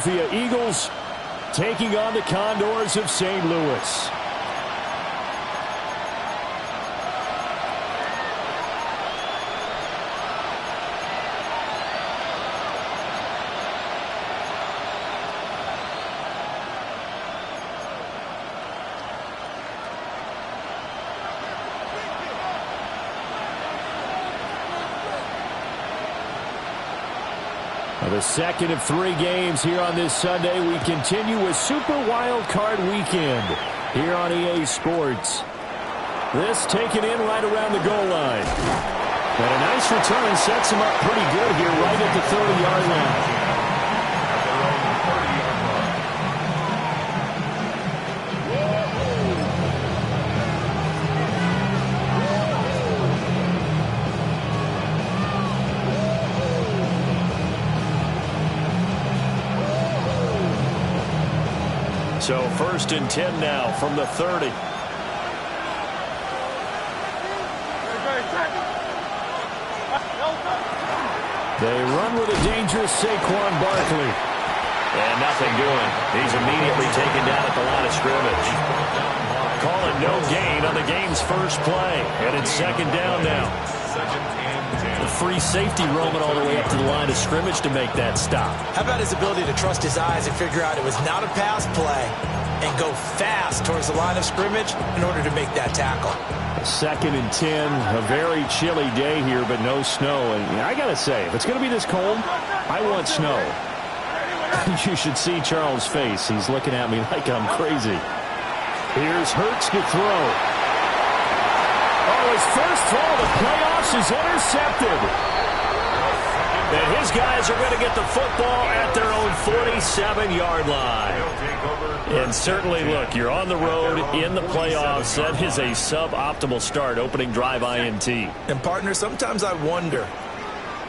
Philadelphia Eagles taking on the Condors of St. Louis. The second of 3 games here on this Sunday. We continue with Super Wild Card Weekend here on EA Sports. This taken in right around the goal line. And a nice return sets him up pretty good here right at the 30-yard line. So 1st and 10 now from the 30. They run with a dangerous Saquon Barkley. And nothing doing. He's immediately taken down at the line of scrimmage. Calling no gain on the game's first play. And it's 2nd down now. The free safety roaming all the way up to the line of scrimmage to make that stop. How about his ability to trust his eyes and figure out it was not a pass play and go fast towards the line of scrimmage in order to make that tackle. 2nd and 10, a very chilly day here, but no snow. And I got to say, if it's going to be this cold, I want snow. You should see Charles' face. He's looking at me like I'm crazy. Here's Hurts to throw. Oh, his first throw of the playoffs is intercepted. And his guys are going to get the football at their own 47-yard line. And certainly, look, you're on the road in the playoffs. That is a suboptimal start, opening drive INT. And, partner, sometimes I wonder,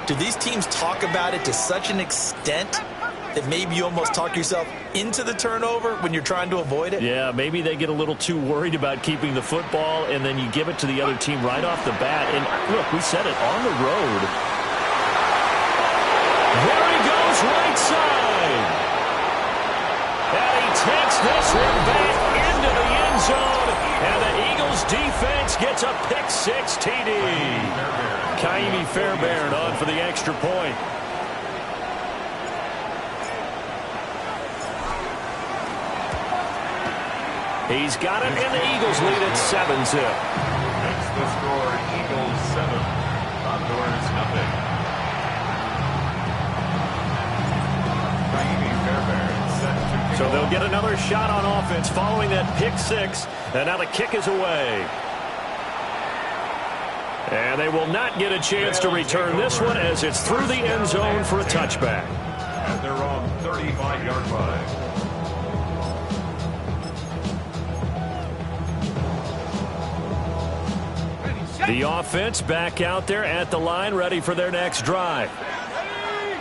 do these teams talk about it to such an extent that maybe you almost talk yourself into the turnover when you're trying to avoid it? Yeah, maybe they get a little too worried about keeping the football, and then you give it to the other team right off the bat. And, look, we said it, on the road. There he goes, right side. And he takes this one back into the end zone. And the Eagles defense gets a pick-6 TD. Kaimi Fairbairn on for the extra point. He's got it, and the Eagles lead at 7-zip. Next the score, Eagles 7, Condors nothing. So they'll get another shot on offense following that pick-6, and now the kick is away. And they will not get a chance to return this one as it's through the end zone for a touchback. At their own 35-yard line. The offense back out there at the line, ready for their next drive.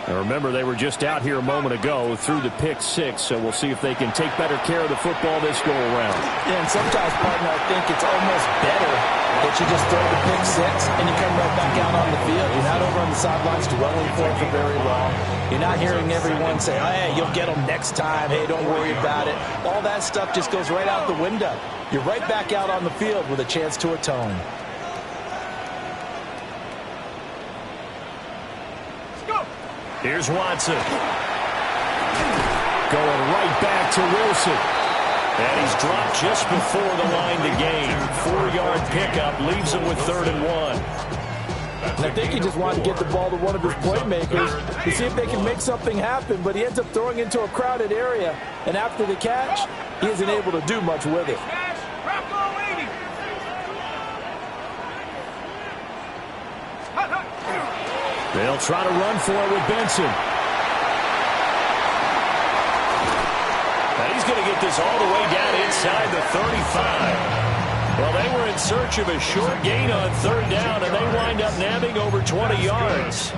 Now remember, they were just out here a moment ago through the pick-6, so we'll see if they can take better care of the football this go-around. Yeah, and sometimes, partner, I think it's almost better that you just throw the pick-6 and you come right back out on the field. You're not over on the sidelines dwelling for it for very long. You're not hearing everyone say, oh, hey, you'll get them next time. Hey, don't worry about it. All that stuff just goes right out the window. You're right back out on the field with a chance to atone. Here's Watson. Going right back to Wilson. And he's dropped just before the line to gain. 4-yard pickup leaves him with 3rd and 1. And I think he just wanted to get the ball to one of his playmakers to see if they can make something happen, but he ends up throwing into a crowded area. And after the catch, he isn't able to do much with it. They'll try to run for it with Benson. And he's going to get this all the way down inside the 35. Well, they were in search of a short gain on 3rd down, and they wind up nabbing over 20 yards.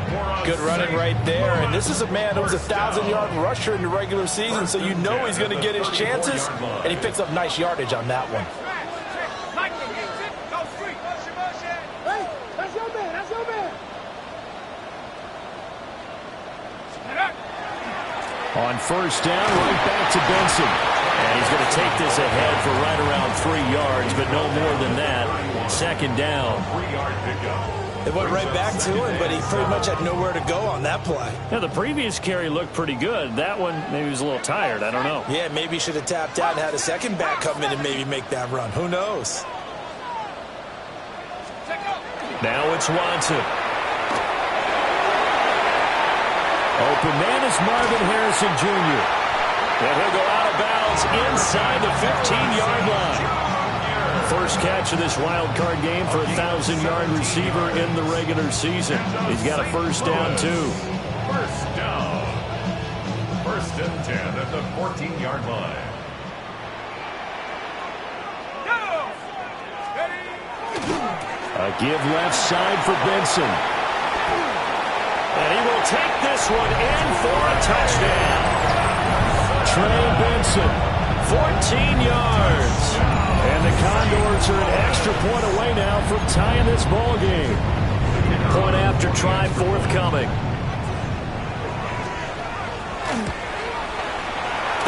Good running right there. And this is a man who was a 1,000-yard rusher in the regular season, so you know he's going to get his chances. And he picks up nice yardage on that one. On first down, right back to Benson. And he's going to take this ahead for right around 3 yards, but no more than that. Second down. 3-yard pickup. It went right back to him, but he pretty much had nowhere to go on that play. Now, the previous carry looked pretty good. That one, maybe he was a little tired. I don't know. Yeah, maybe he should have tapped out and had a second back come in and maybe make that run. Who knows? Now it's Watson. Open man is Marvin Harrison Jr. And he'll go out of bounds inside the 15-yard line. First catch of this wild card game for a 1,000-yard receiver in the regular season. He's got a first down, too. First down. First and 10 at the 14-yard line. A give left side for Benson. And he will take this one in for a touchdown. Trey Benson, 14 yards. and the Condors are an extra point away now from tying this ball game. Point after try forthcoming.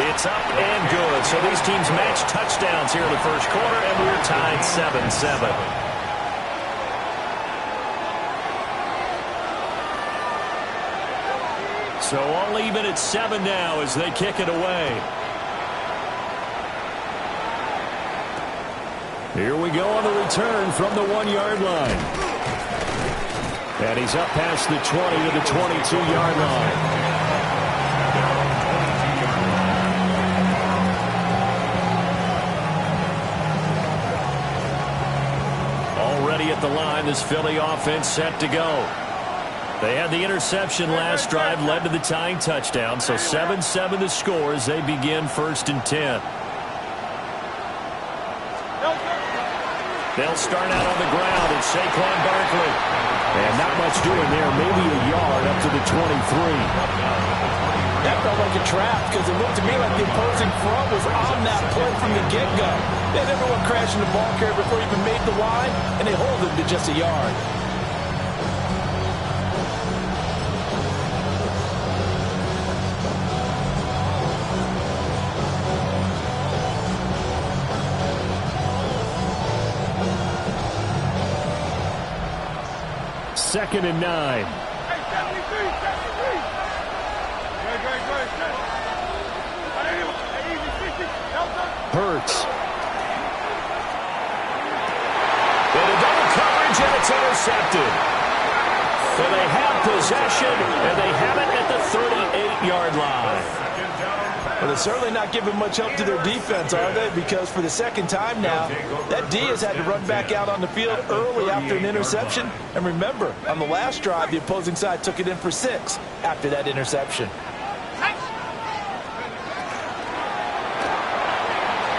It's up and good. So these teams match touchdowns here in the first quarter, and we're tied 7-7. So all even at 7 now as they kick it away. Here we go on the return from the 1-yard line. And he's up past the 20 to the 22-yard line. Already at the line, this Philly offense set to go. They had the interception last drive, led to the tying touchdown, so 7-7 the score as they begin 1st and 10. They'll start out on the ground at Saquon Barkley. And not much doing there, maybe a yard up to the 23. That felt like a trap because it looked to me like the opposing front was on that play from the get-go. They had everyone crashing the ball carrier before he even made the line, and they hold him to just a yard. Second and 9. Hurts. With a double coverage, and it's intercepted. So they have possession, and they have it at the 38-yard line. Well, they're certainly not giving much help to their defense, are they? Because for the second time now, that D has had to run back out on the field early after an interception. And remember, on the last drive, the opposing side took it in for 6 after that interception.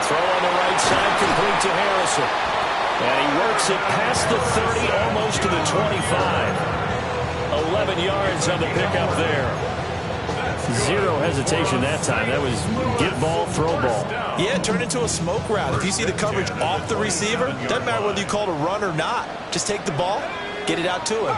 Throw on the right side, complete to Harrison. And he works it past the 30, almost to the 25. 11 yards on the pickup there. Zero hesitation that time. That was get ball, throw ball. Yeah, it turned into a smoke route. If you see the coverage off the receiver, doesn't matter whether you call it a run or not. Just take the ball, get it out to him.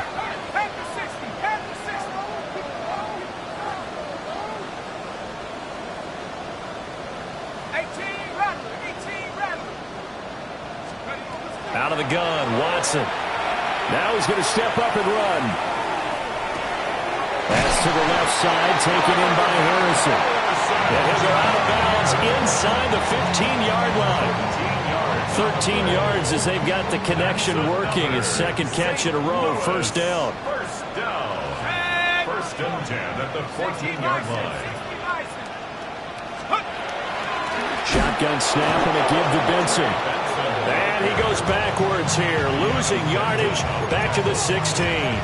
Out of the gun, Watson. Now he's going to step up and run. Pass to the left side, taken in by Harrison. And he'll go out of bounds inside the 15-yard line. 13 yards as they've got the connection working. His second catch in a row, first down. First down. First and 10 at the 14-yard line. Shotgun snap and a give to Benson. And he goes backwards here, losing yardage back to the 16.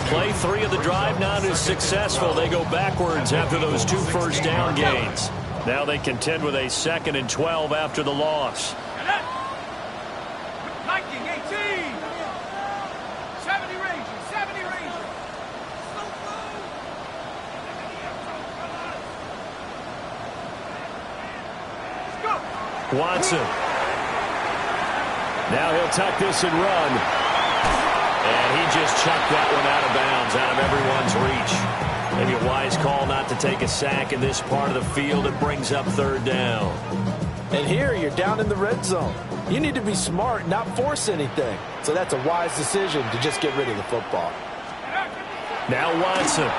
Play 3 of the drive not as successful. They go backwards after those 2 first down gains. Now they contend with a 2nd and 12 after the loss. Watson. Now he'll tuck this and run. And he just chucked that one out of bounds, out of everyone's reach. Maybe a wise call not to take a sack in this part of the field. It brings up third down. And here you're down in the red zone. You need to be smart, not force anything. So that's a wise decision to just get rid of the football. Now Watson.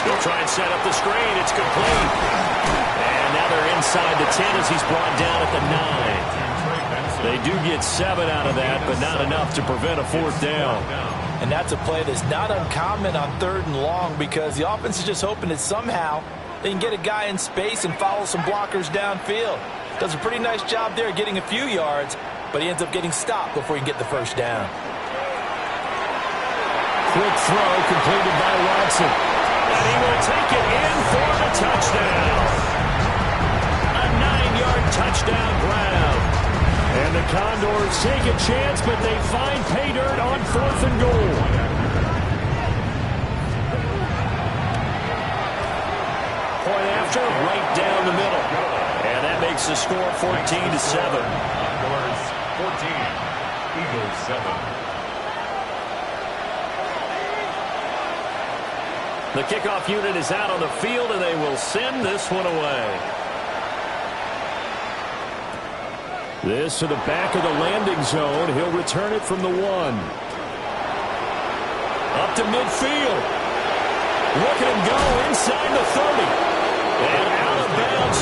He'll try and set up the screen. It's complete. And now they're inside the 10 as he's brought down at the 9. They do get 7 out of that, but not enough to prevent a fourth down. And that's a play that's not uncommon on 3rd and long because the offense is just hoping that somehow they can get a guy in space and follow some blockers downfield. Does a pretty nice job there getting a few yards, but he ends up getting stopped before he can get the first down. Quick throw completed by Watson. And he will take it in for the touchdown. A 9-yard touchdown grab. And the Condors take a chance, but they find pay dirt on 4th and goal. Point after, right down the middle. And that makes the score 14-7. Condors 14, Eagles 7. The kickoff unit is out on the field, and they will send this one away. This to the back of the landing zone. He'll return it from the 1. Up to midfield. Look at him go inside the 30. And out of bounds.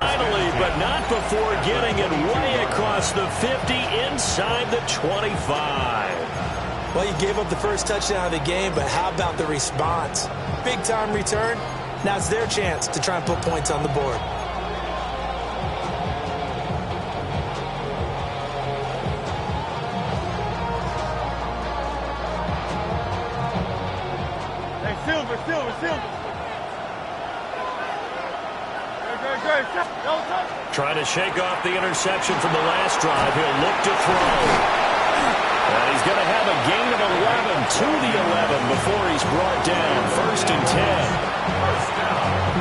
Finally, but not before getting it way across the 50 inside the 25. Well, you gave up the first touchdown of the game, but how about the response? Big-time return. Now it's their chance to try and put points on the board. Hey, Silver. Trying to shake off the interception from the last drive. He'll look to throw. And he's going to have a gain of 11 to the 11 before he's brought down. 1st and 10.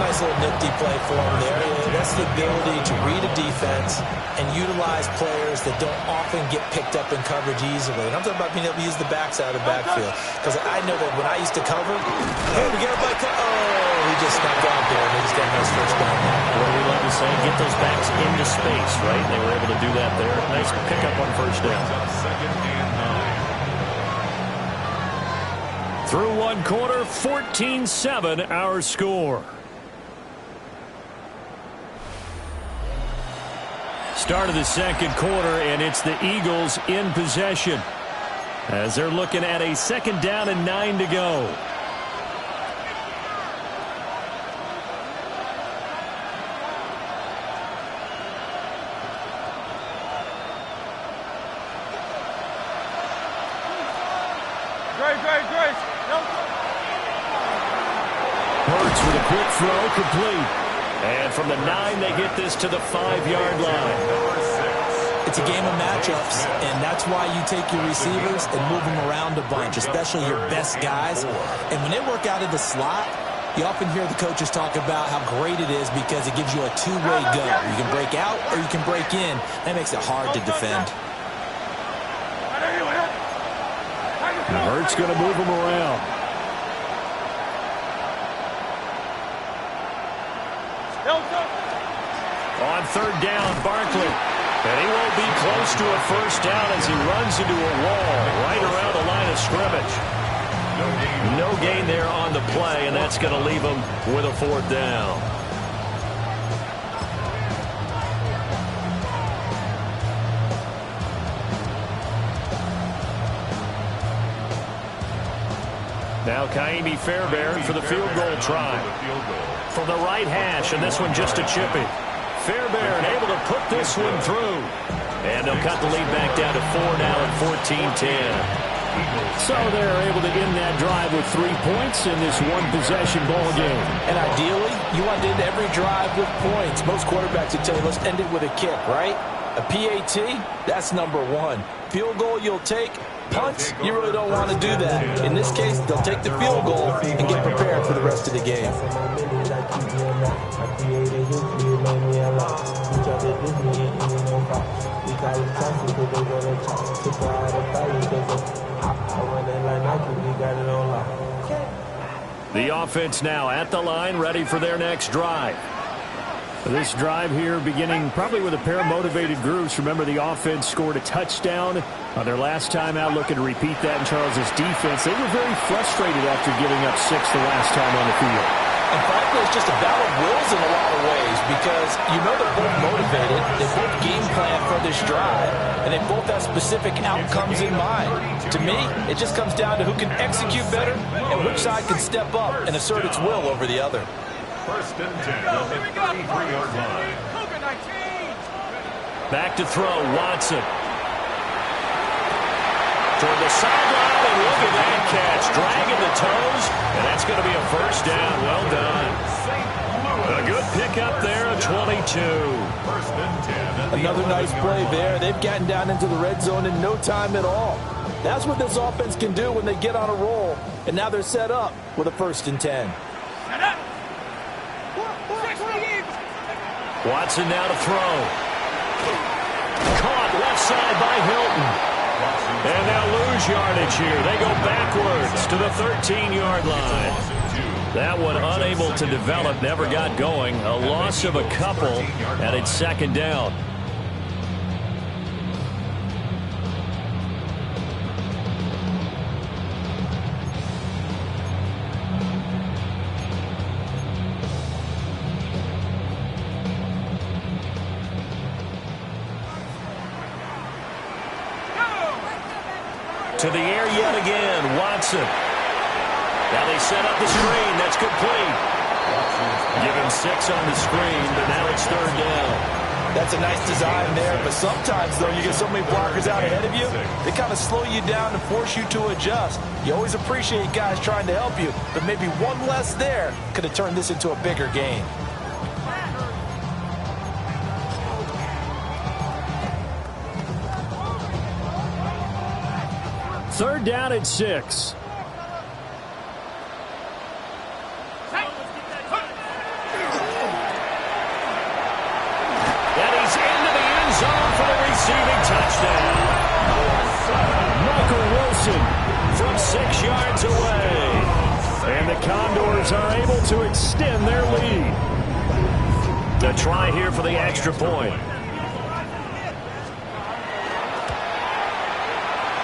Nice little nifty play for him there. That's the ability to read a defense and utilize players that don't often get picked up in coverage easily. And I'm talking about being able to use the backside of the backfield. Because I know that when I used to cover, hey, we get a bike. Oh, he just snapped out there and he's got a nice first down. What do we love to say? Get those backs into space, right? They were able to do that there. Nice pickup on first down. 2nd and 9. Through 1 quarter, 14-7 our score. Start of the 2nd quarter, and it's the Eagles in possession as they're looking at a 2nd down and 9 to go. Hurts with a quick throw, complete. And from the 9, they get this to the 5-yard line. It's a game of matchups, and that's why you take your receivers and move them around a bunch, especially your best guys. And when they work out of the slot, you often hear the coaches talk about how great it is because it gives you a two-way go. You can break out or you can break in. That makes it hard to defend. Now Hurts going to move him around. On 3rd down, Barkley. And he won't be close to a first down as he runs into a wall right around the line of scrimmage. No gain there on the play, and that's going to leave him with a 4th down. Now Kaimi Fairbairn for the field goal try. From the right hash, and this one just a chippy. Fairbairn able to put this one through. And they'll cut the lead back down to 4 now at 14-10. So they're able to end that drive with 3 points in this one-possession ball game. And ideally, you want to end every drive with points. Most quarterbacks would tell you, let's end it with a kick, right? A PAT, that's number one. Field goal you'll take. Punts, you really don't want to do that. In this case, they'll take the field goal and get prepared for the rest of the game. The offense now at the line, ready for their next drive. This drive here beginning probably with a pair of motivated groups. Remember, the offense scored a touchdown on their last time out, looking to repeat that in Charles's defense. They were very frustrated after giving up 6 the last time on the field. And frankly, it's just a battle of wills in a lot of ways because you know they're both motivated. They both game plan for this drive, and they both have specific outcomes in mind. To me, it just comes down to who can execute better and which side can step up and assert its will over the other. First and 10 at the 33-yard line. Back to throw, Watson. Toward the sideline, and look at that catch. Dragging the toes, and that's going to be a first down. Well done. A good pickup there, a 22. First and 10. Another nice play there. They've gotten down into the red zone in no time at all. That's what this offense can do when they get on a roll. And now they're set up with a first and 10. Watson now to throw. Caught left side by Hilton. And they'll lose yardage here. They go backwards to the 13-yard line. That one unable to develop, never got going. A loss of a couple, and it's second down. To the air yet again, Watson. Now they set up the screen. That's complete. Give him 6 on the screen, but now it's third down. That's a nice design there, but sometimes, though, you get so many blockers out ahead of you, they kind of slow you down and force you to adjust. You always appreciate guys trying to help you, but maybe one less there could have turned this into a bigger game. Third down at 6. And he's into the end zone for the receiving touchdown. Michael Wilson from 6 yards away. And the Condors are able to extend their lead. A try here for the extra point.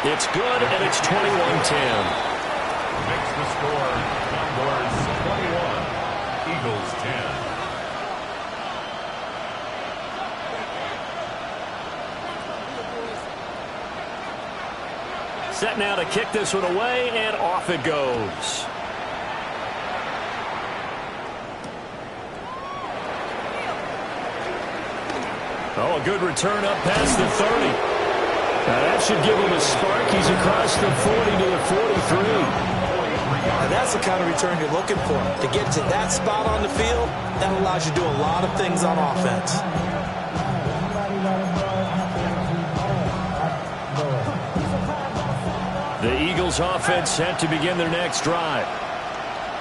It's good, and it's 21-10. Makes the score. Condors 21, Eagles 10. Set now to kick this one away, and off it goes. Oh, a good return up past the 30. Now that should give him a spark. He's across the 40 to the 43. And that's the kind of return you're looking for. To get to that spot on the field, that allows you to do a lot of things on offense. The Eagles offense set to begin their next drive.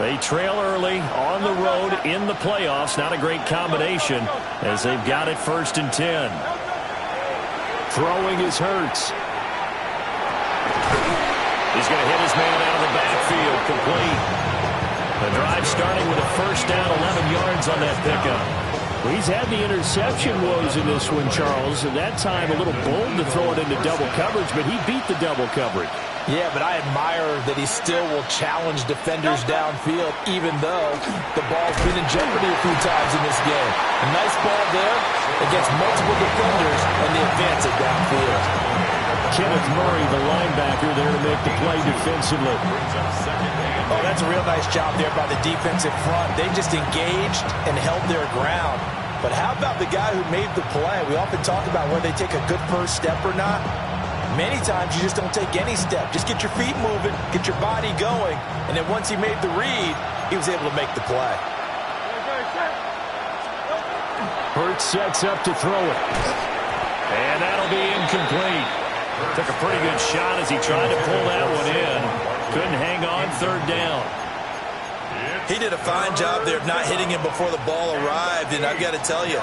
They trail early on the road in the playoffs. Not a great combination as they've got it first and 10. Throwing is Hurts. He's going to hit his man out of the backfield. Complete. The drive starting with a first down, 11 yards on that pickup. Well, he's had the interception woes in this one, Charles. At that time, a little bold to throw it into double coverage, but he beat the double coverage. Yeah, but I admire that he still will challenge defenders downfield, even though the ball's been in jeopardy a few times in this game. A nice ball there against multiple defenders, and they advance it downfield. Kenneth Murray, the linebacker, there to make the play defensively. Oh, that's a real nice job there by the defensive front. They just engaged and held their ground. But how about the guy who made the play? We often talk about whether they take a good first step or not. Many times you just don't take any step. Just get your feet moving, get your body going, and then once he made the read, he was able to make the play. Hurts sets up to throw it. And that'll be incomplete. Took a pretty good shot as he tried to pull that one in. Couldn't hang on third down. He did a fine job there of not hitting him before the ball arrived, and I've got to tell you,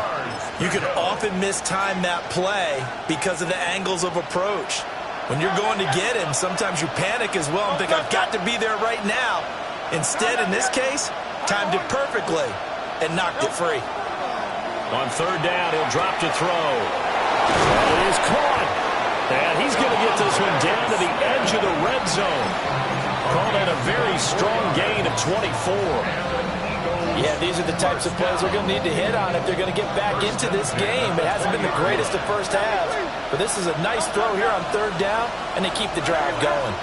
you can often mistime that play because of the angles of approach. When you're going to get him, sometimes you panic as well and think, I've got to be there right now. Instead, in this case, timed it perfectly and knocked it free. On third down, he'll drop to throw. And it is caught. And he's going to get this one down to the edge of the red zone. Called it a very strong gain of 24. Yeah, these are the types of plays they're going to need to hit on if they're going to get back into this game. It hasn't been the greatest of first halves, but this is a nice throw here on third down, and they keep the drive going.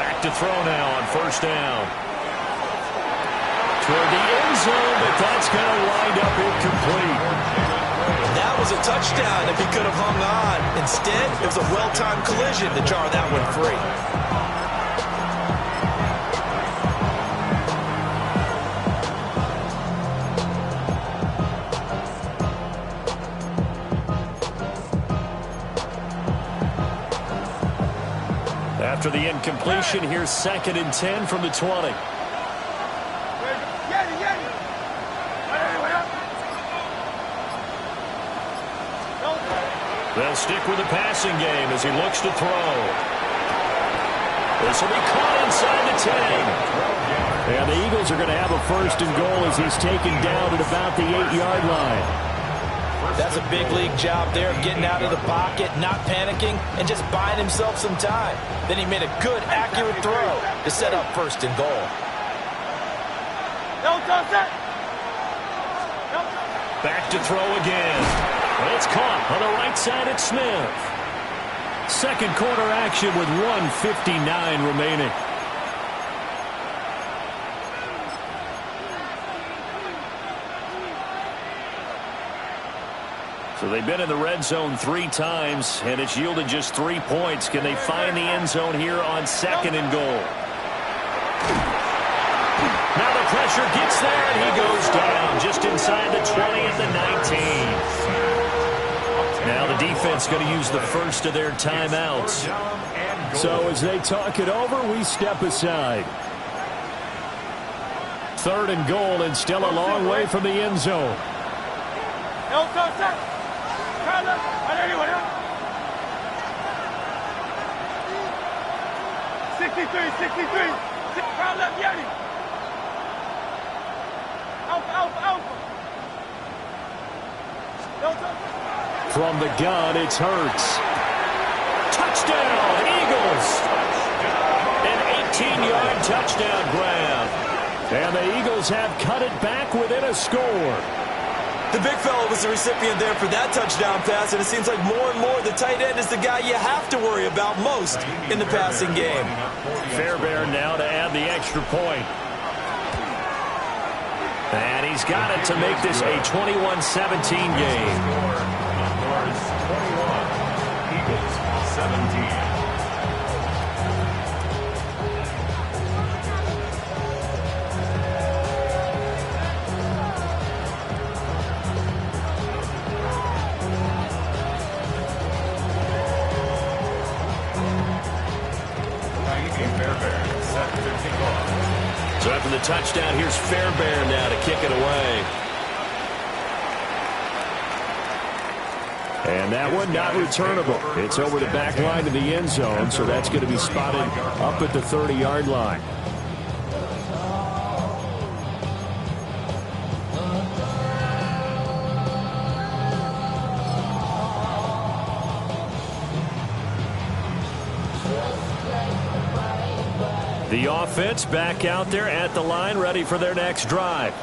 Back to throw now on first down. Toward the end zone, but that's going to wind up incomplete. That was a touchdown if he could have hung on. Instead, it was a well-timed collision to jar that one free. After the incompletion, here's 2nd and 10 from the 20. They'll stick with the passing game as he looks to throw. This will be caught inside the 10. And the Eagles are going to have a 1st and goal as he's taken down at about the 8-yard line. That's a big league job there of getting out of the pocket, not panicking, and just buying himself some time. Then he made a good, accurate throw to set up 1st and goal. Back to throw again. It's caught on the right side at Smith. Second quarter action with 1:59 remaining. So they've been in the red zone 3 times, and it's yielded just 3 points. Can they find the end zone here on 2nd and goal? Now the pressure gets there, and he goes down just inside the 20 at the 19. Now the defense going to use the first of their timeouts. So as they talk it over, we step aside. 3rd and goal, and still a long way from the end zone. 63. From the gun, it's Hurts. Touchdown, Eagles! An 18-yard touchdown grab. And the Eagles have cut it back within a score. The big fella was the recipient there for that touchdown pass, and it seems like more and more the tight end is the guy you have to worry about most in the passing game. Fairbairn now to add the extra point. And he's got it to make this a 21-17 game. Condors 21, Eagles 17. So after the touchdown, here's Fairbairn now to kick it away. And that one not returnable. It's over the back line to the end zone, so that's going to be spotted up at the 30-yard line. The offense back out there at the line, ready for their next drive.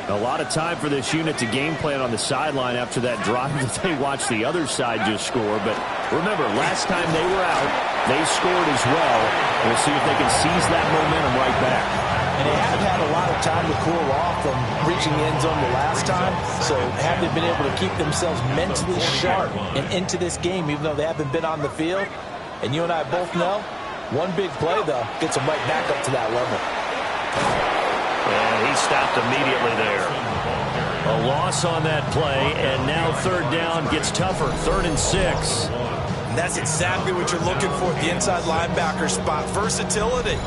A lot of time for this unit to game plan on the sideline after that drive that they watched the other side just score. But remember, last time they were out, they scored as well. We'll see if they can seize that momentum right back. And they have had a lot of time to cool off from reaching the end zone the last time. So have they been able to keep themselves mentally sharp and into this game, even though they haven't been on the field? And you and I both know, one big play, though, gets them right back up to that level. And he stopped immediately there. A loss on that play, and now third down gets tougher. 3rd and 6. And that's exactly what you're looking for at the inside linebacker spot. Versatility.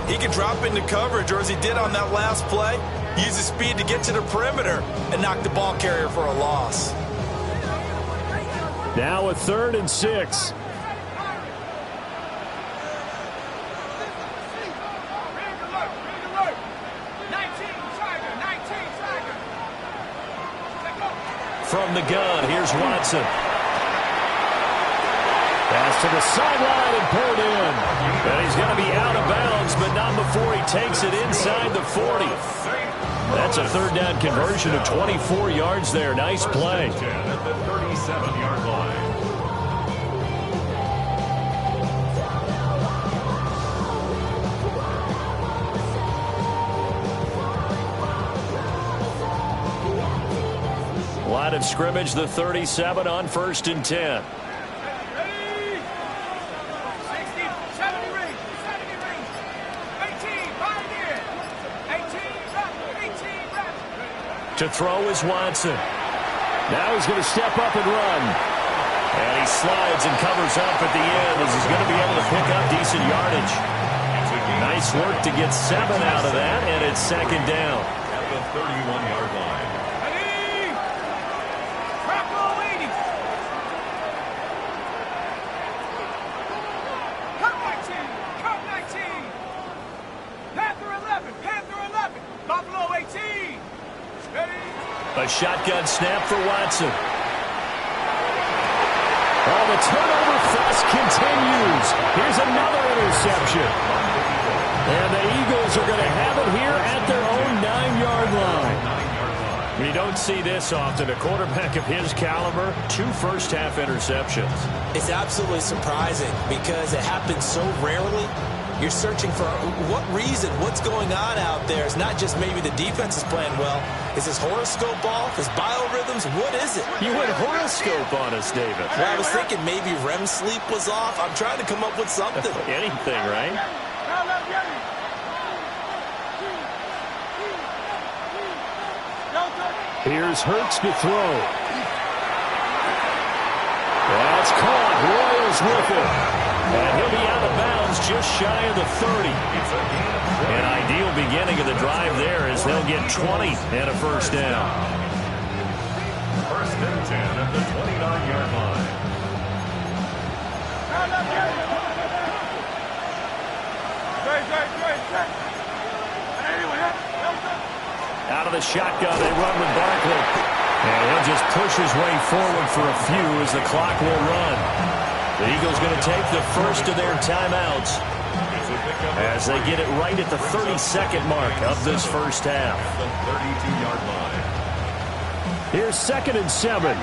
He can drop into coverage, or as he did on that last play, use his speed to get to the perimeter and knock the ball carrier for a loss. Now a 3rd and 6. From the gun, here's Watson. Pass to the sideline and pulled in. And he's going to be out of bounds, but not before he takes it inside the 40. That's a 3rd down conversion of 24 yards there. Nice play. At the 37-yard line. Line of scrimmage, the 37 on 1st and 10. To throw is Watson. Now he's going to step up and run. And he slides and covers up at the end as he's going to be able to pick up decent yardage. Nice work to get 7 out of that, and it's 2nd down. At the 31-yard line. A shotgun snap for Watson. Oh, the turnover fest continues. Here's another interception. And the Eagles are going to have it here at their own 9-yard line. We don't see this often. A quarterback of his caliber, 2 first-half interceptions. It's absolutely surprising because it happens so rarely. You're searching for what reason, what's going on out there. It's not just maybe the defense is playing well. Is his horoscope off? His biorhythms? What is it? You went horoscope on us, David. Well, I was thinking maybe REM sleep was off. I'm trying to come up with something. Anything, right? Here's Hurts to throw. That's caught. Royals with it. And he'll be out of bounds just shy of the 30. An ideal beginning of the drive there as they'll get 20 and a first down. 1st and 10 at the 29-yard line. Out of the shotgun, they run with Barkley. And he'll just push his way forward for a few as the clock will run. The Eagles going to take the first of their timeouts as they get it right at the 32nd mark of this first half. The 32-yard line. Here's 2nd and 7.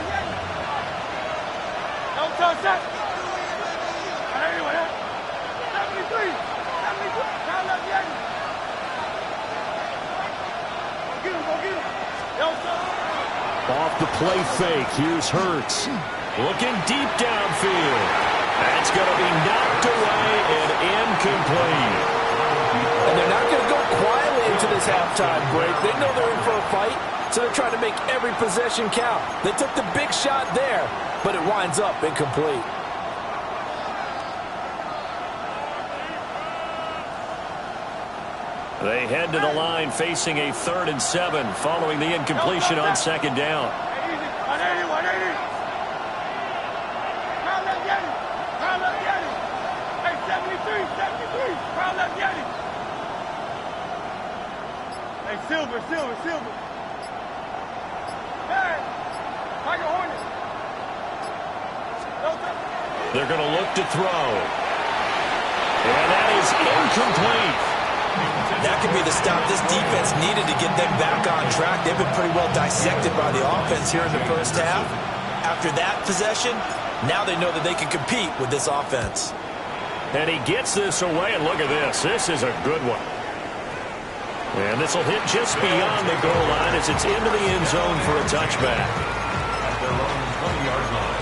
Off the play fake. Here's Hurts. Looking deep downfield. That's going to be knocked away and incomplete. And they're not going to go quietly into this halftime break. They know they're in for a fight, so they're trying to make every possession count. They took the big shot there, but it winds up incomplete. They head to the line facing a 3rd and 7 following the incompletion on 2nd down. Silver. Hey, Tiger Hornet. They're going to look to throw. And that is incomplete. That could be the stop this defense needed to get them back on track. They've been pretty well dissected by the offense here in the first half. After that possession, now they know that they can compete with this offense. And he gets this away, and look at this. This is a good one. And this will hit just beyond the goal line as it's into the end zone for a touchback. At their own 20-yard line.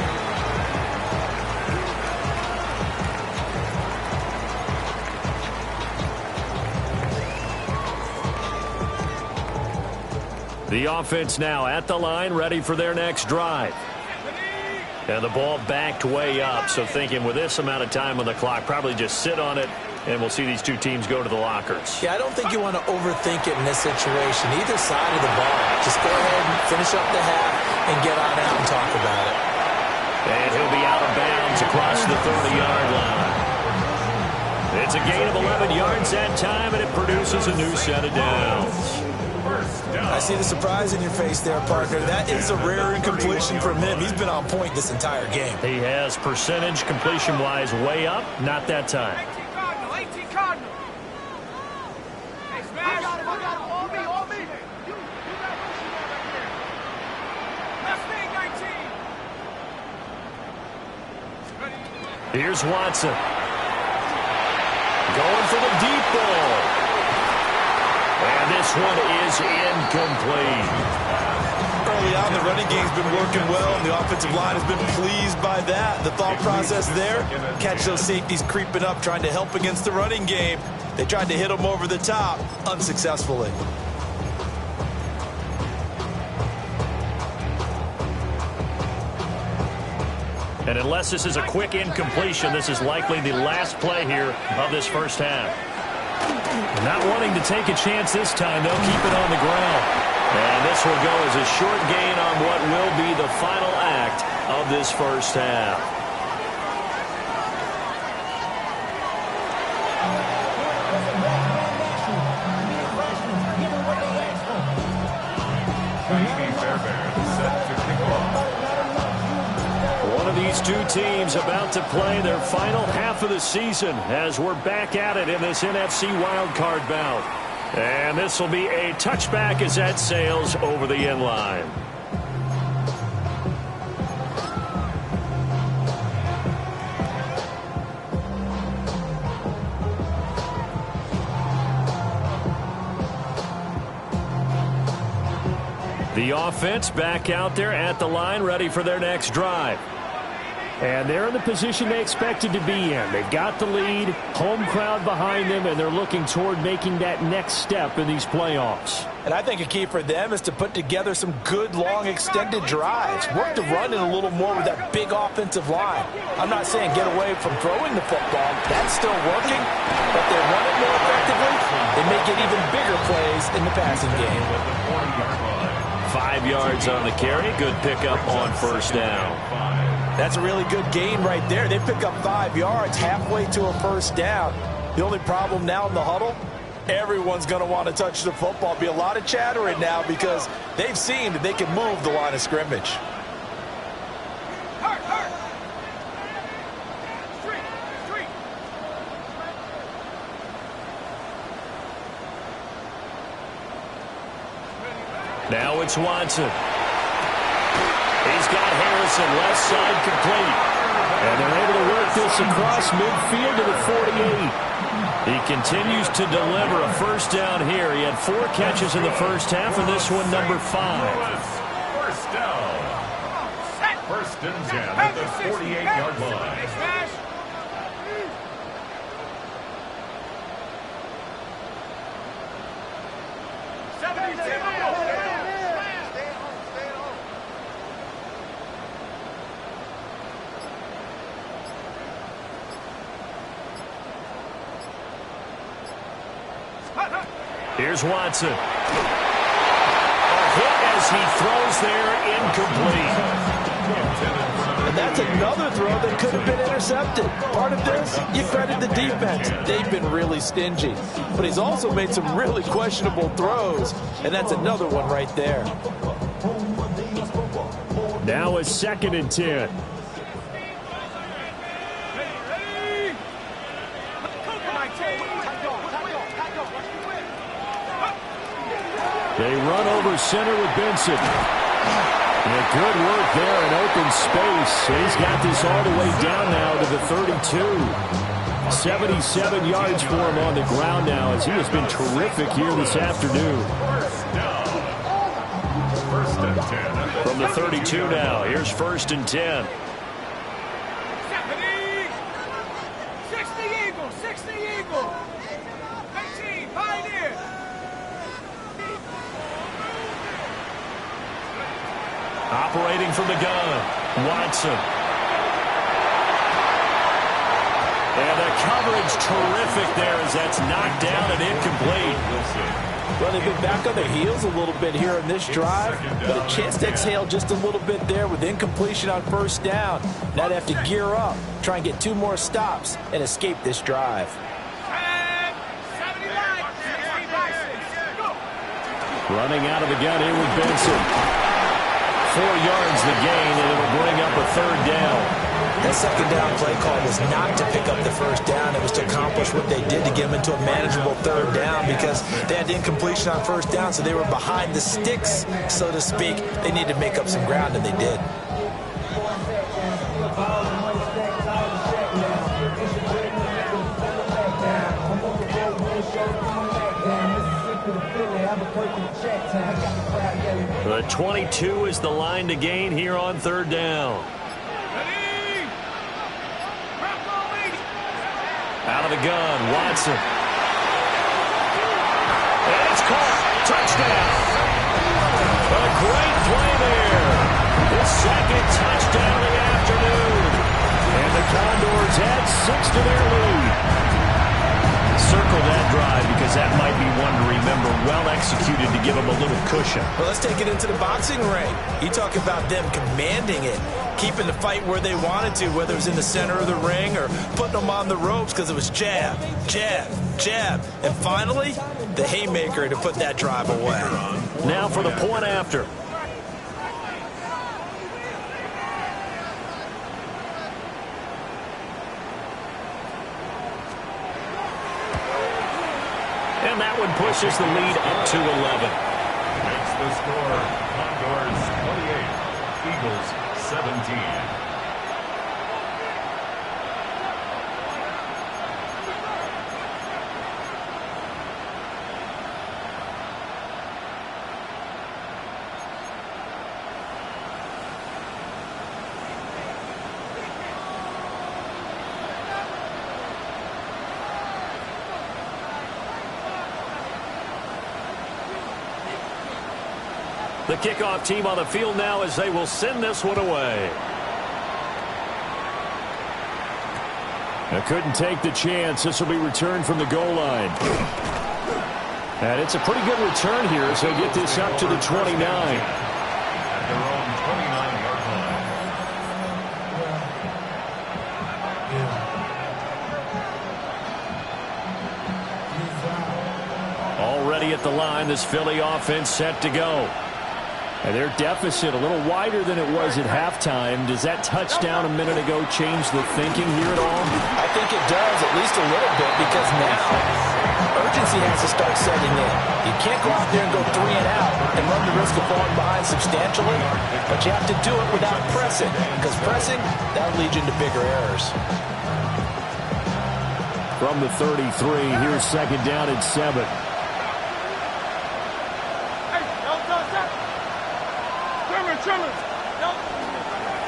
The offense now at the line, ready for their next drive. And the ball backed way up, so thinking with this amount of time on the clock, probably just sit on it, and we'll see these two teams go to the lockers. Yeah, I don't think you want to overthink it in this situation. Either side of the ball. Just go ahead and finish up the half and get on out and talk about it. And he'll be out of bounds across the 30-yard line. It's a gain of 11 yards that time, and it produces a new set of downs. I see the surprise in your face there, partner. That is a rare incompletion from him. He's been on point this entire game. He has percentage completion-wise way up. Not that time. 18 Condors. Hey, smash. I got him. All me. You got pushing that right there. Left thing, 19. Here's Watson. Going for the deep ball. And this one is incomplete. Early on, the running game's been working well, and the offensive line has been pleased by that. The thought process there, catch those safeties creeping up, trying to help against the running game. They tried to hit them over the top, unsuccessfully. And unless this is a quick incompletion, this is likely the last play here of this first half. Not wanting to take a chance this time, they'll keep it on the ground. And this will go as a short gain on what will be the final act of this first half. These two teams about to play their final half of the season as we're back at it in this NFC wildcard bout. And this will be a touchback as that sails over the end line. The offense back out there at the line, ready for their next drive. And they're in the position they expected to be in. They've got the lead, home crowd behind them, and they're looking toward making that next step in these playoffs. And I think a key for them is to put together some good, long, extended drives. Work the run in a little more with that big offensive line. I'm not saying get away from throwing the football. That's still working, but they run it more effectively. They may get even bigger plays in the passing game. 5 yards on the carry. Good pickup on first down. That's a really good gain right there. They pick up 5 yards halfway to a first down. The only problem now in the huddle, everyone's going to want to touch the football. Be a lot of chattering now because they've seen that they can move the line of scrimmage. Street. Now it's Watson. He's got Harrison left side complete. And they're able to work this across midfield to the 48. He continues to deliver a first down here. He had 4 catches in the first half, and this one number 5. First down. First and 10 at the 48-yard line. Smash. Here's Watson. A hit as he throws there, incomplete. And that's another throw that could have been intercepted. Part of this, you credit the defense. They've been really stingy. But he's also made some really questionable throws, and that's another one right there. Now a 2nd and 10. They run over center with Benson. And good work there in open space. And he's got this all the way down now to the 32. 77 yards for him on the ground now, as he has been terrific here this afternoon. First and 10. From the 32 now, here's 1st and 10. 60 Eagles, 60 Eagles. 18, Pioneer. Operating from the gun, Watson. And the coverage terrific there as that's knocked down and incomplete. Well, they've been back on their heels a little bit here in this drive, but a chance to exhale just a little bit there with incompletion on 1st down. Now they have to gear up, try and get 2 more stops, and escape this drive. 79, 60 by 6. Go. Running out of the gun here with Benson. 4 yards the gain, and it'll bring up a 3rd down. That 2nd down play call was not to pick up the 1st down. It was to accomplish what they did to get them into a manageable 3rd down because they had incompletion on 1st down, so they were behind the sticks, so to speak. They needed to make up some ground, and they did. The 22 is the line to gain here on 3rd down. Out of the gun, Watson. And it's caught. Touchdown. A great play there. His 2nd touchdown of the afternoon. And the Condors add 6 to their lead. Circle that drive because that might be one to remember. Well executed to give them a little cushion. Well, let's take it into the boxing ring. You talk about them commanding it, keeping the fight where they wanted to, whether it was in the center of the ring or putting them on the ropes because it was jab, jab, jab. And finally, the haymaker to put that drive away. Now for the point after. And that one pushes the lead up to 11. Makes the score Condors 28, Eagles 17. The kickoff team on the field now as they will send this one away. I couldn't take the chance. This will be returned from the goal line. And it's a pretty good return here as they get this up to the 29. At their own 29-yard line. Already at the line, this Philly offense set to go. And their deficit a little wider than it was at halftime. Does that touchdown a minute ago change the thinking here at all? I think it does, at least a little bit, because now urgency has to start setting in. You can't go out there and go 3 and out and run the risk of falling behind substantially, but you have to do it without pressing, because pressing, that'll lead you into bigger errors. From the 33, here's 2nd down and 7.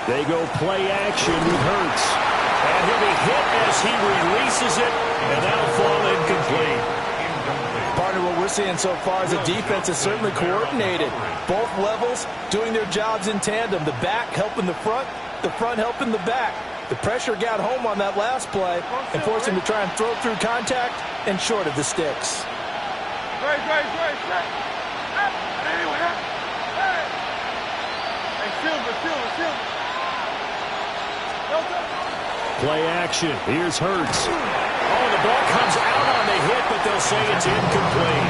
They go play action with Hurts. And he'll be hit as he releases it, and that'll fall incomplete. Partner, what we're seeing so far is the defense is certainly coordinated. Both levels doing their jobs in tandem. The back helping the front helping the back. The pressure got home on that last play and forced him to try and throw through contact and short of the sticks. Play action. Here's Hurts. Oh, the ball comes out on the hit, but they'll say it's incomplete.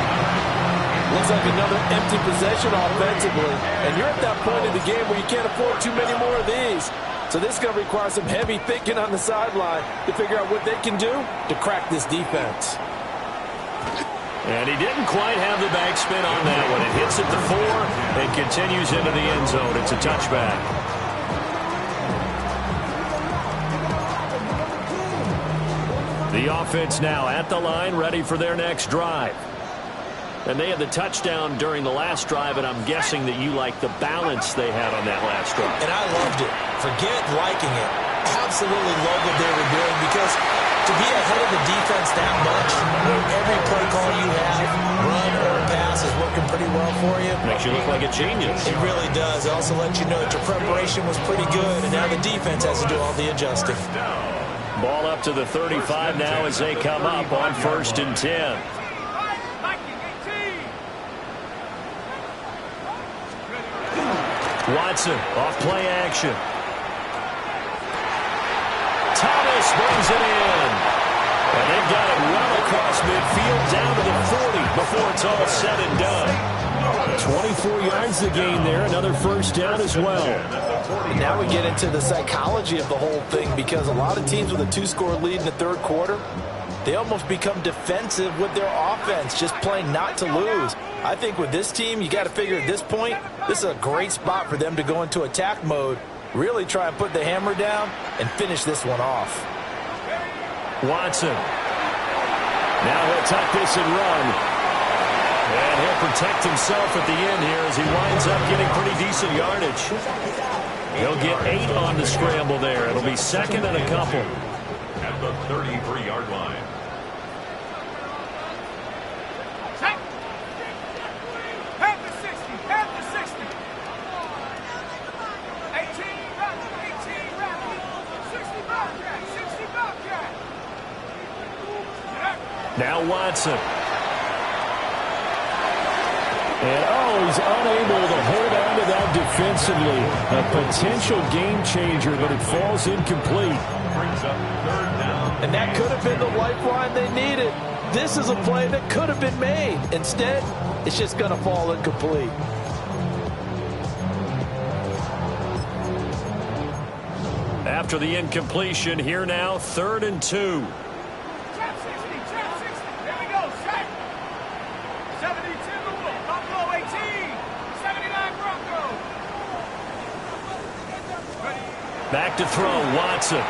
Looks like another empty possession offensively. And you're at that point in the game where you can't afford too many more of these. So this is going to require some heavy thinking on the sideline to figure out what they can do to crack this defense. And he didn't quite have the backspin on that one. It hits at the 4 and continues into the end zone. It's a touchback. The offense now at the line, ready for their next drive. And they had the touchdown during the last drive, and I'm guessing that you like the balance they had on that last drive. And I loved it. Forget liking it. Absolutely love what they were doing, because to be ahead of the defense that much, when every play call you have, run or pass, is working pretty well for you. Makes you look like a genius. It really does. It also lets you know that your preparation was pretty good, and now the defense has to do all the adjusting. Ball up to the 35 now as they come up on 1st and 10. Watson off play action. Thomas brings it in. And they've got it well across midfield down to the 40 before it's all said and done. 24 yards the gain there. Another first down as well. And now we get into the psychology of the whole thing, because a lot of teams with a 2-score lead in the third quarter, they almost become defensive with their offense, just playing not to lose. I think with this team, you got to figure at this point, this is a great spot for them to go into attack mode, really try and put the hammer down and finish this one off. Watson. Now he'll tuck this and run. And he'll protect himself at the end here as he winds up getting pretty decent yardage. He'll get 8 on the scramble there. It'll be 2nd and a couple. At the 33-yard line. Now Watson. And, he's unable to hold on to that defensively. A potential game changer, but it falls incomplete. Brings up 3rd down. And that could have been the lifeline they needed. This is a play that could have been made. Instead, it's just going to fall incomplete. After the incompletion, here now, 3rd and 2. Back to throw, Watson. Able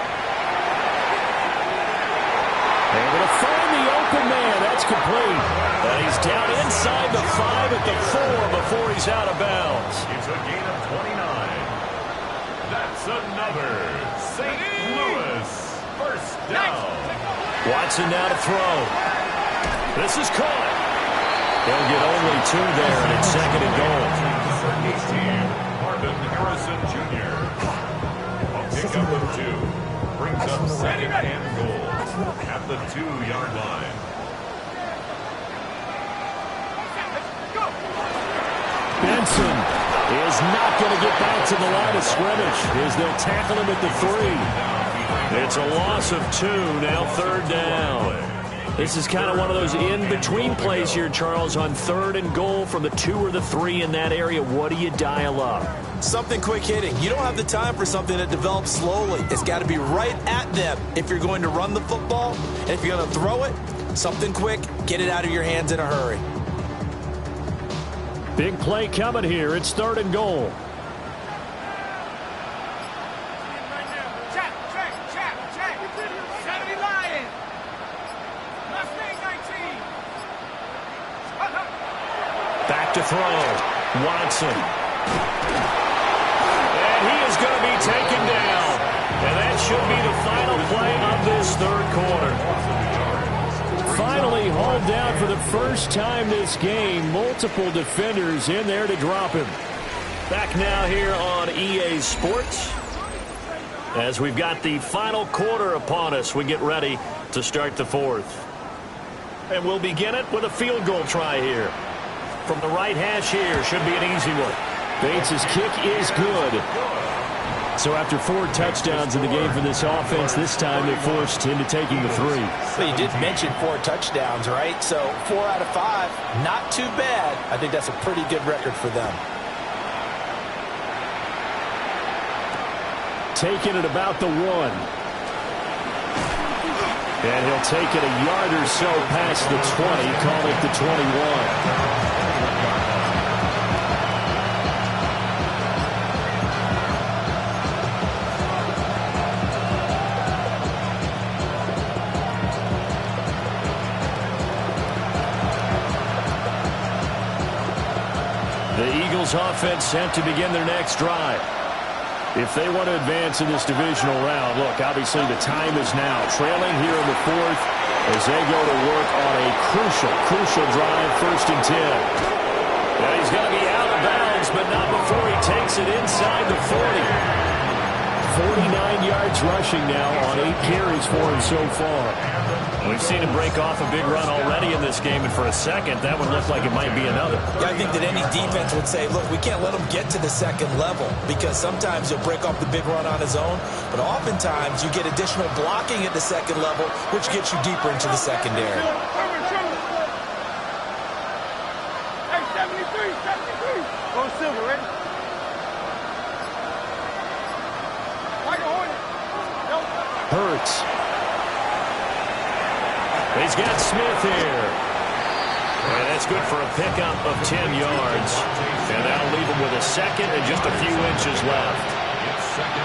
to find the open man. That's complete. And he's down inside the 5 at the 4 before he's out of bounds. It's a gain of 29. That's another St. Louis first down. Watson now to throw. This is caught. They'll get only 2 there, and it's 2nd and goal. For 18, Marvin Harrison Jr. Pick up of 2. Brings up 2nd and goal at the 2-yard line. Benson is not going to get back to the line of scrimmage as they'll tackle him at the 3. It's a loss of 2, now 3rd down. This is kind of one of those in-between plays here, Charles, on 3rd and goal from the 2 or the 3 in that area. What do you dial up? Something quick hitting. You don't have the time for something that develops slowly. It's got to be right at them if you're going to run the football. And if you're going to throw it, something quick, get it out of your hands in a hurry. Big play coming here. It's 3rd and goal. Back to throw. Watson. And he is going to be taken down. And that should be the final play of this 3rd quarter. Finally hauled down for the first time this game. Multiple defenders in there to drop him. Back now here on EA Sports. As we've got the final quarter upon us, we get ready to start the 4th. And we'll begin it with a field goal try here. From the right hash here, should be an easy one. Bates' kick is good. So after 4 touchdowns in the game for this offense, this time they forced into taking the 3. Well, you did mention 4 touchdowns, right? So 4 out of 5, not too bad. I think that's a pretty good record for them. Taking it about the 1. And he'll take it a yard or so past the 20, call it the 21. Eagles offense set to begin their next drive. If they want to advance in this divisional round, look, obviously the time is now. Trailing here in the fourth as they go to work on a crucial drive, 1st and 10. Now he's going to be out of bounds, but not before he takes it inside the 40. 49 yards rushing now on 8 carries for him so far. We've seen him break off a big run already in this game, and for a second, that would look like it might be another. Yeah, I think that any defense would say, look, we can't let him get to the second level, because sometimes he'll break off the big run on his own, but oftentimes you get additional blocking at the second level, which gets you deeper into the secondary. Hey, 73. Go Silver, ready? Hurts. He's got Smith here. And that's good for a pickup of 10 yards. And that'll leave him with a second and just a few inches left.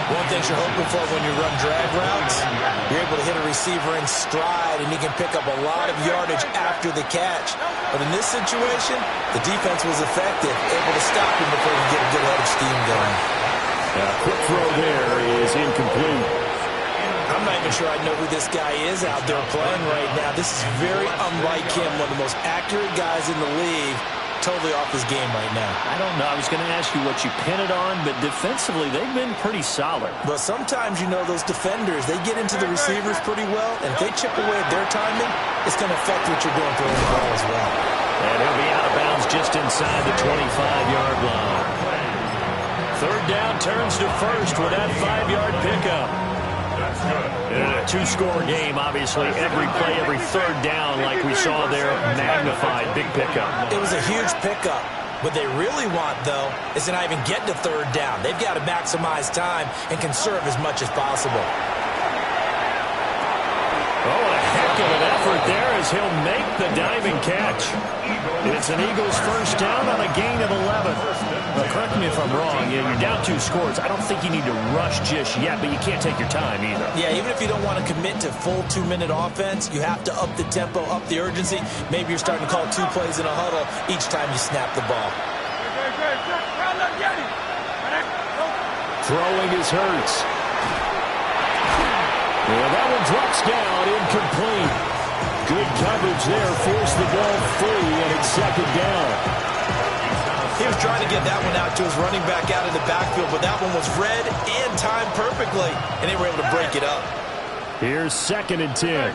One thing you're hoping for when you run drag routes, you're able to hit a receiver in stride, and he can pick up a lot of yardage after the catch. But in this situation, the defense was effective, able to stop him before he could get a good head of steam going. Quick throw there is incomplete. I'm not even sure I know who this guy is out there playing right now. This is very unlike him, one of the most accurate guys in the league. Totally off his game right now. I don't know. I was going to ask you what you pin it on, but defensively, they've been pretty solid. But sometimes, you know, those defenders, they get into the receivers pretty well, and if they chip away at their timing, it's going to affect what you're doing throwing the ball as well. And he'll be out of bounds just inside the 25-yard line. 3rd down turns to 1st with that 5-yard pickup. In a 2-score game, obviously, every play, every 3rd down, like we saw there, magnified, big pickup. It was a huge pickup. What they really want, though, is to not even get to 3rd down. They've got to maximize time and conserve as much as possible. Oh, a heck of an effort there as he'll make the diving catch. It's an Eagles 1st down on a gain of 11. Well, correct me if I'm wrong. You're down 2 scores. I don't think you need to rush just yet, but you can't take your time either. Yeah, even if you don't want to commit to full 2-minute offense, you have to up the tempo, up the urgency. Maybe you're starting to call 2 plays in a huddle each time you snap the ball. Throwing is Hurts. Well, that one drops down, incomplete. Good coverage there, forced the ball free, and it's 2nd down. He was trying to get that one out to his running back out of the backfield, but that one was read and timed perfectly, and they were able to break it up. Here's 2nd and 10.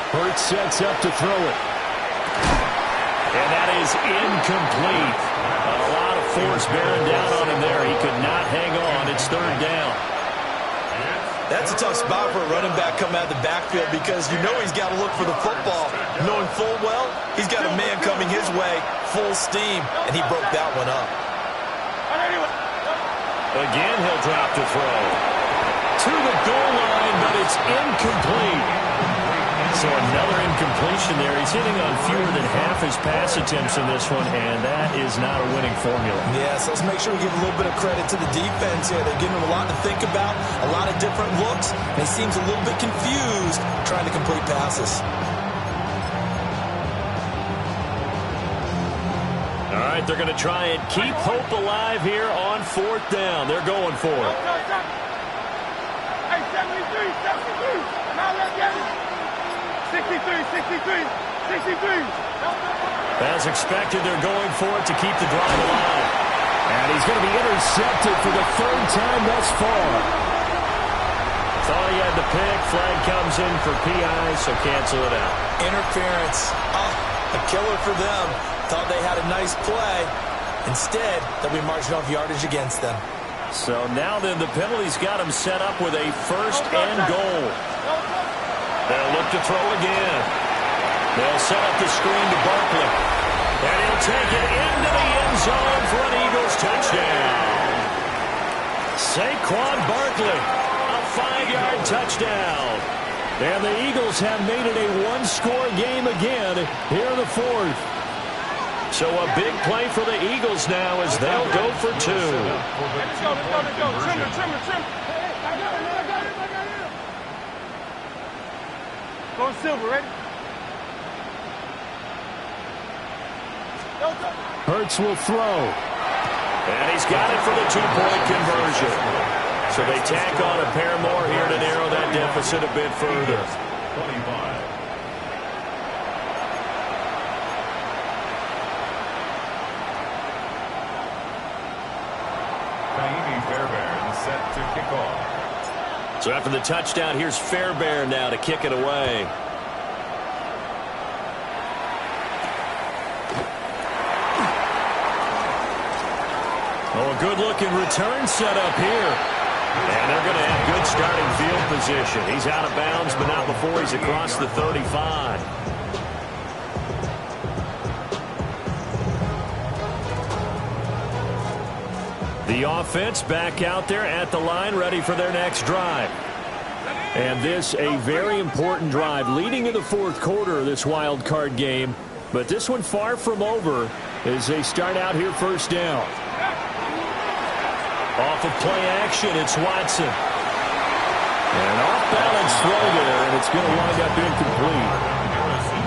Hurts sets up to throw it. And that is incomplete. A lot of force bearing down on him there. He could not hang on. It's 3rd down. That's a tough spot for a running back coming out of the backfield because you know he's got to look for the football. Knowing full well, he's got a man coming his way, full steam, and he broke that one up. Again, he'll drop to throw. To the goal line, but it's incomplete. So another incompletion there. He's hitting on fewer than half his pass attempts in this one, and that is not a winning formula. Yes, let's make sure we give a little bit of credit to the defense here. They're giving him a lot to think about, a lot of different looks, and he seems a little bit confused trying to complete passes. All right, they're going to try and keep hope alive here on 4th down. They're going for it. Hey, 73. Now let's get it. 63. As expected, they're going for it to keep the drive alive. And he's going to be intercepted for the 3rd time thus far. Thought he had the pick. Flag comes in for PI, so cancel it out. Interference. A killer for them. Thought they had a nice play. Instead, they'll be marching off yardage against them. So now then, the penalty's got him set up with a 1st and goal. They'll look to throw again. They'll set up the screen to Barkley. And he'll take it into the end zone for an Eagles touchdown. Saquon Barkley, a 5-yard touchdown. And the Eagles have made it a one-score game again here in the fourth. So a big play for the Eagles now as they'll go for two. Let's go. Trim. Going silver, ready? Hurts will throw. And he's got it for the two-point conversion. So they tack on a pair more here to narrow that deficit a bit further. 25. Fairbairn set to kick off. So after the touchdown, here's Fairbairn now to kick it away. Oh, a good-looking return set up here. And they're going to have good starting field position. He's out of bounds, but not before he's across the 35. The offense back out there at the line, ready for their next drive. And this a very important drive leading in the fourth quarter of this wild card game. But this one far from over as they start out here first down. Off of play action, it's Watson. An off-balance throw there, and it's going to wind up incomplete.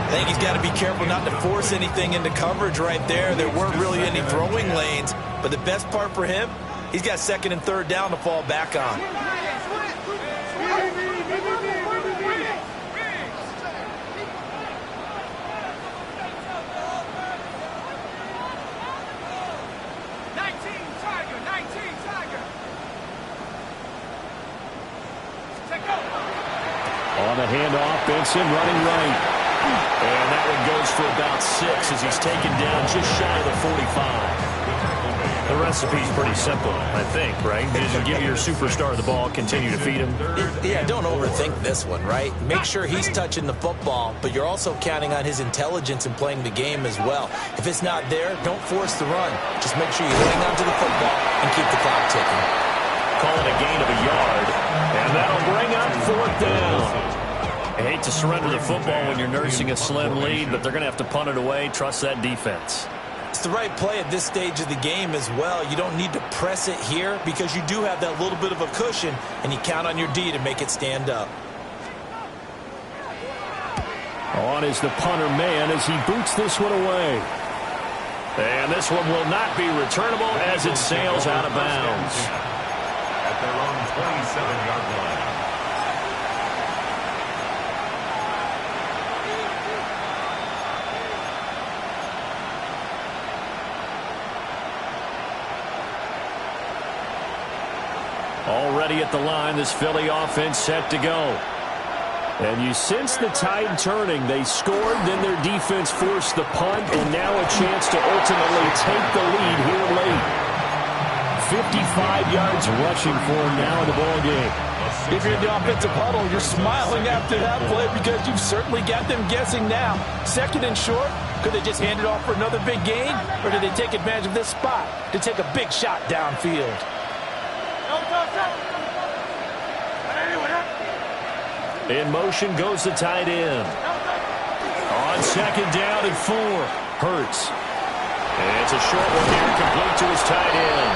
I think he's got to be careful not to force anything into coverage right there. There weren't really any throwing lanes. But the best part for him, he's got second and third down to fall back on. On the handoff, Benson running right. And that one goes for about 6 as he's taken down just shy of the 45. The recipe's pretty simple, I think, right? Just give your superstar the ball, continue to feed him. Yeah, don't overthink this one, right? Make sure he's touching the football, but you're also counting on his intelligence in playing the game as well. If it's not there, don't force the run. Just make sure you hang on to the football and keep the clock ticking. Call it a gain of a yard, and that'll bring up fourth down. I hate to surrender the football when you're nursing a slim lead, but they're going to have to punt it away. Trust that defense. It's the right play at this stage of the game as well. You don't need to press it here because you do have that little bit of a cushion, and you count on your D to make it stand up. On is the punter man as he boots this one away. And this one will not be returnable as it sails out of bounds. At their own 27-yard line. Already at the line, this Philly offense set to go. And you sense the tide turning. They scored, then their defense forced the punt, and now a chance to ultimately take the lead here late. 55 yards rushing for him now in the ball game. If you're in the offensive huddle, you're smiling after that play because you've certainly got them guessing now. Second and short, could they just hand it off for another big gain? Or did they take advantage of this spot to take a big shot downfield? In motion goes the tight end. On second down and 4. Hurts. And it's a short one here, complete to his tight end.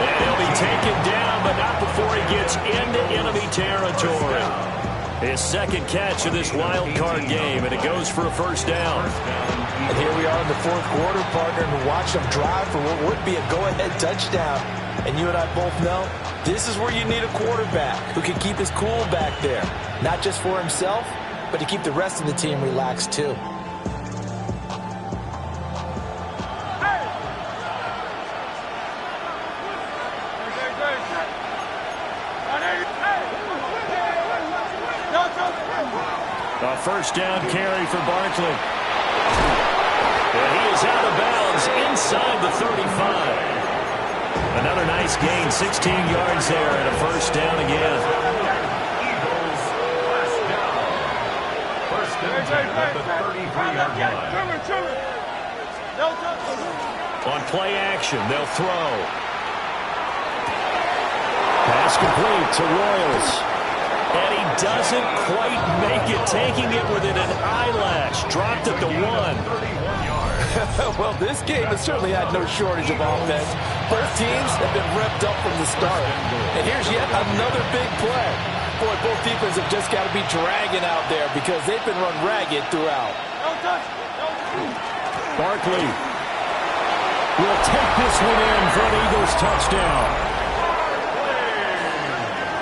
And he'll be taken down, but not before he gets into enemy territory. His second catch of this wild card game, and it goes for a first down. And here we are in the fourth quarter, partner, and watch them drive for what would be a go-ahead touchdown. And you and I both know this is where you need a quarterback who can keep his cool back there. Not just for himself, but to keep the rest of the team relaxed too. A first down carry for Barkley. And he is out of bounds inside the 35. Another nice gain, 16 yards there, and a first down again. Eagles first down. First and 10 at the 33-yard line. On play action, they'll throw. Pass complete to Royals. And he doesn't quite make it, taking it within an eyelash. Dropped at the 1. Well, this game has certainly had no shortage of offense. Both teams have been revved up from the start. And here's yet another big play. Boy, both defenses have just got to be dragging out there because they've been run ragged throughout. Barkley will take this one in for an Eagles touchdown.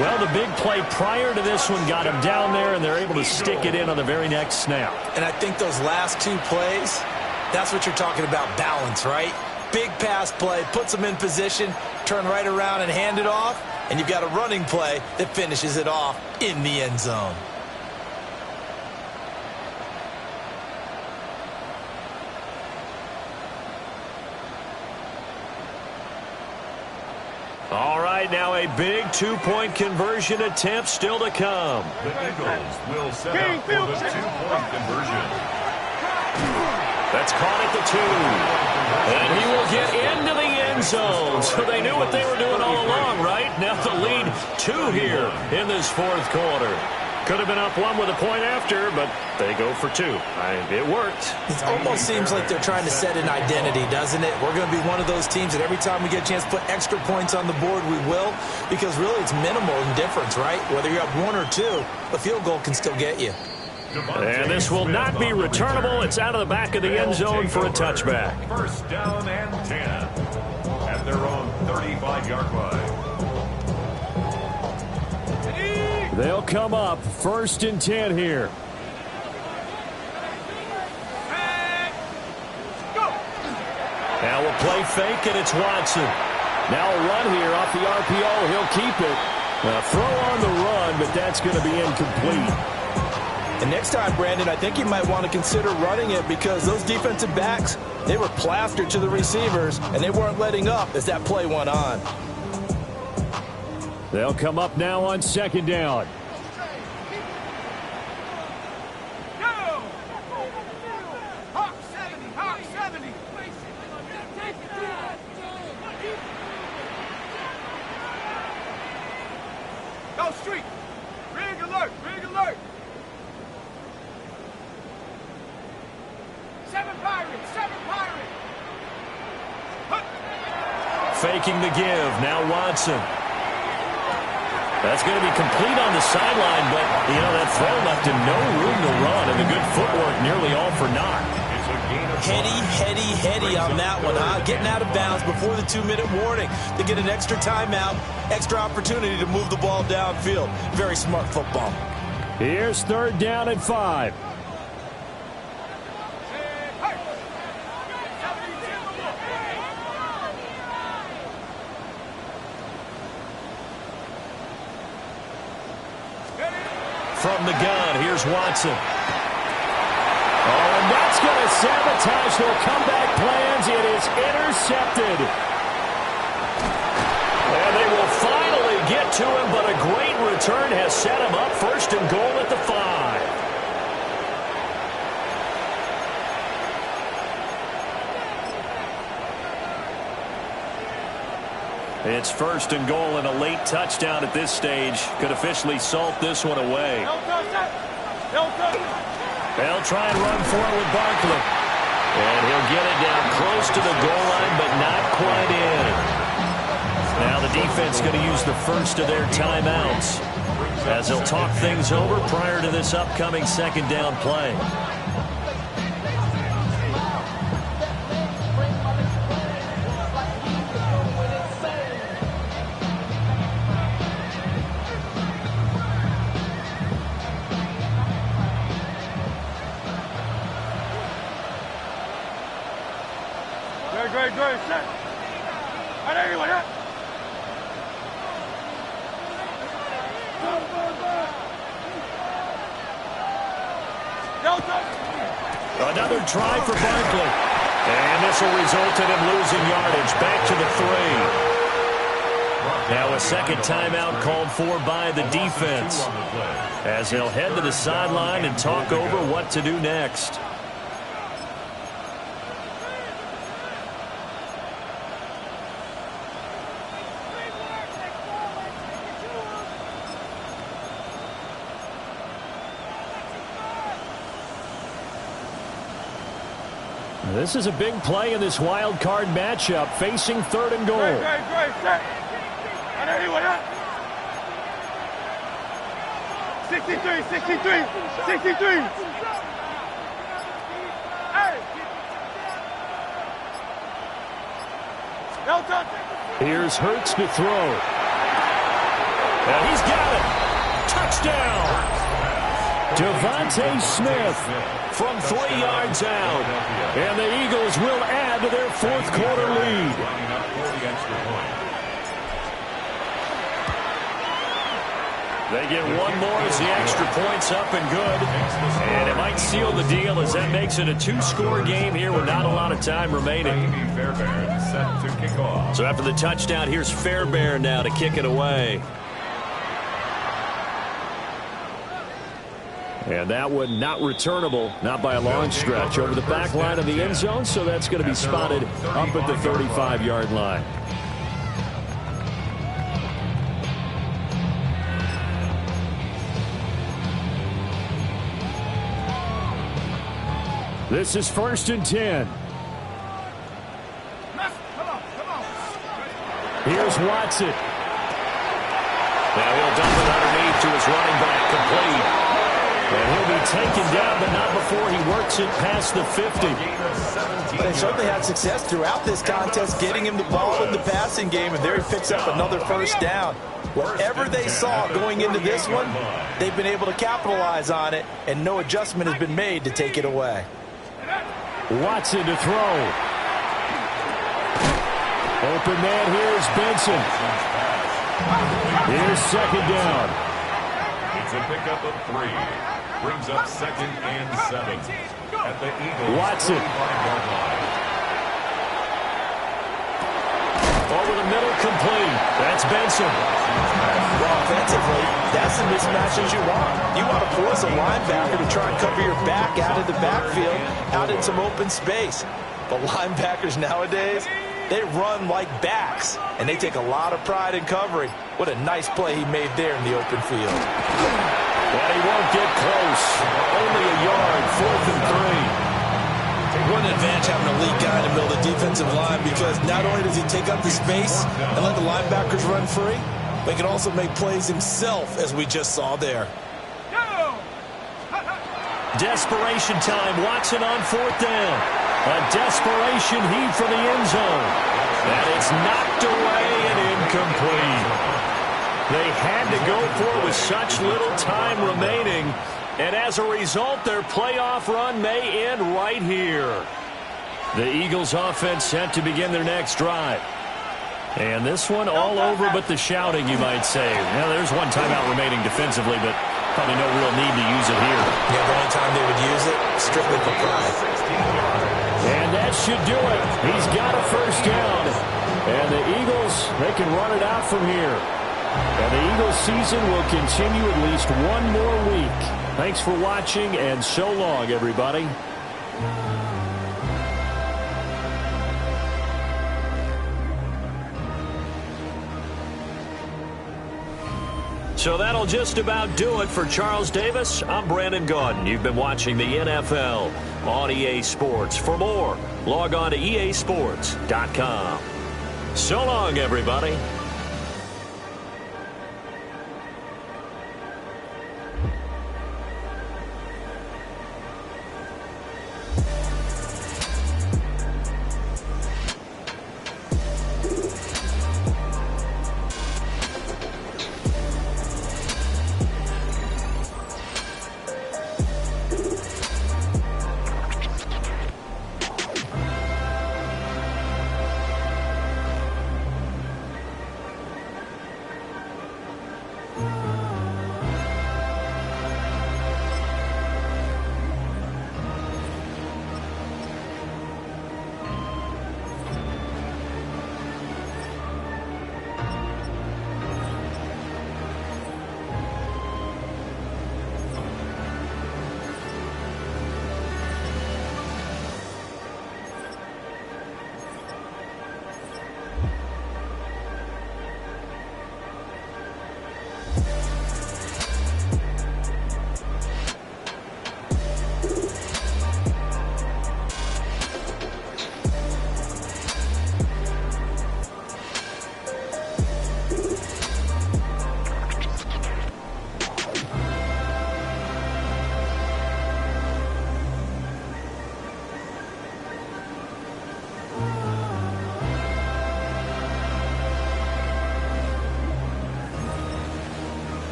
Well, the big play prior to this one got him down there, and they're able to stick it in on the very next snap. And I think those last 2 plays, that's what you're talking about, balance, right? Big pass play, puts them in position, turn right around and hand it off, and you've got a running play that finishes it off in the end zone. All right, now a big 2-point conversion attempt still to come. The Eagles will set up for the 2-point conversion. That's caught at the 2. And he will get into the end zone. So they knew what they were doing all along, right? Now the lead 2 here in this 4th quarter. Could have been up 1 with a point after, but they go for 2. It worked. It almost seems like they're trying to set an identity, doesn't it? We're going to be one of those teams that every time we get a chance to put extra points on the board, we will. Because really it's minimal in difference, right? Whether you're up 1 or 2, a field goal can still get you. And this will not be returnable. It's out of the back of the end zone for a touchback. First down and 10 at their own 35-yard line. They'll come up 1st and 10 here. Now we'll play fake, and it's Watson. Now a run here off the RPO. He'll keep it. Throw on the run, but that's going to be incomplete. And next time, Brandon, I think you might want to consider running it because those defensive backs, they were plastered to the receivers, and they weren't letting up as that play went on. They'll come up now on 2nd down. Go street. Rig alert. Rig alert. 7 Pirates. 7 Pirates. Faking the give. Now Watson. That's going to be complete on the sideline, but, you know, that throw left him no room to run, and the good footwork nearly all for naught. Heady on that one, huh? Getting out of bounds before the 2-minute warning to get an extra timeout, extra opportunity to move the ball downfield. Very smart football. Here's 3rd down and 5. From the gun, here's Watson. Oh, and that's going to sabotage their comeback plans. It is intercepted. And they will finally get to him, but a great return has set him up 1st and goal at the 5. It's 1st and goal and a late touchdown at this stage. Could officially salt this one away. They'll try and run for it with Barkley. And he'll get it down close to the goal line, but not quite in. Now the defense going to use the first of their timeouts as they'll talk things over prior to this upcoming 2nd down play. Great, set. Right there, you want that? Another try for Barkley. And this will result in him losing yardage. Back to the 3. Now a 2nd timeout called for by the defense as they'll head to the sideline and talk over what to do next. This is a big play in this wild card matchup, facing 3rd and goal. Great, set. 63. Hey. Here's Hurts to throw. And he's got it. Touchdown. Devontae Smith from 3 yards out. And the Eagles will add to their 4th quarter lead. They get one more as the extra point's up and good. And it might seal the deal as that makes it a 2-score game here with not a lot of time remaining. So after the touchdown, here's Fairbairn now to kick it away. And that one not returnable, not by a long stretch, over the back line of the end zone, so that's going to be spotted up at the 35-yard line. This is 1st and 10. Here's Watson. Now he'll dump it underneath to his running back, complete. And he'll be taken down, but not before he works it past the 50. They certainly had success throughout this contest, getting him the ball in the passing game, and there he picks up another 1st down. Whatever they saw going into this one, they've been able to capitalize on it, and no adjustment has been made to take it away. Watson to throw. Open man, here's Benson. Here's 2nd down. It's a pickup of 3. Brings up 2nd and 7 at the Eagles. Watson. Over the middle, complete. That's Benson. Well, offensively, that's the mismatches you want. You want to force a linebacker to try and cover your back out of the backfield, out in some open space. But linebackers nowadays, they run like backs, and they take a lot of pride in covering. What a nice play he made there in the open field. But he won't get close. Only a yard, 4th and 3. What an advantage having a lead guy in the middle of the defensive line, because not only does he take up the space and let the linebackers run free, but he can also make plays himself, as we just saw there. Desperation time. Watson on 4th down. A desperation heave for the end zone. And it's knocked away and incomplete. They had to go for it with such little time remaining. And as a result, their playoff run may end right here. The Eagles offense set to begin their next drive. And this one all over but the shouting, you might say. Now, there's one timeout remaining defensively, but probably no real need to use it here. Yeah, the only time they would use it, strictly for pride. And that should do it. He's got a 1st down. And the Eagles, they can run it out from here. And the Eagles season will continue at least one more week. Thanks for watching, and so long, everybody. So that'll just about do it for Charles Davis. I'm Brandon Gaudin. You've been watching the NFL on EA Sports. For more, log on to easports.com. So long, everybody.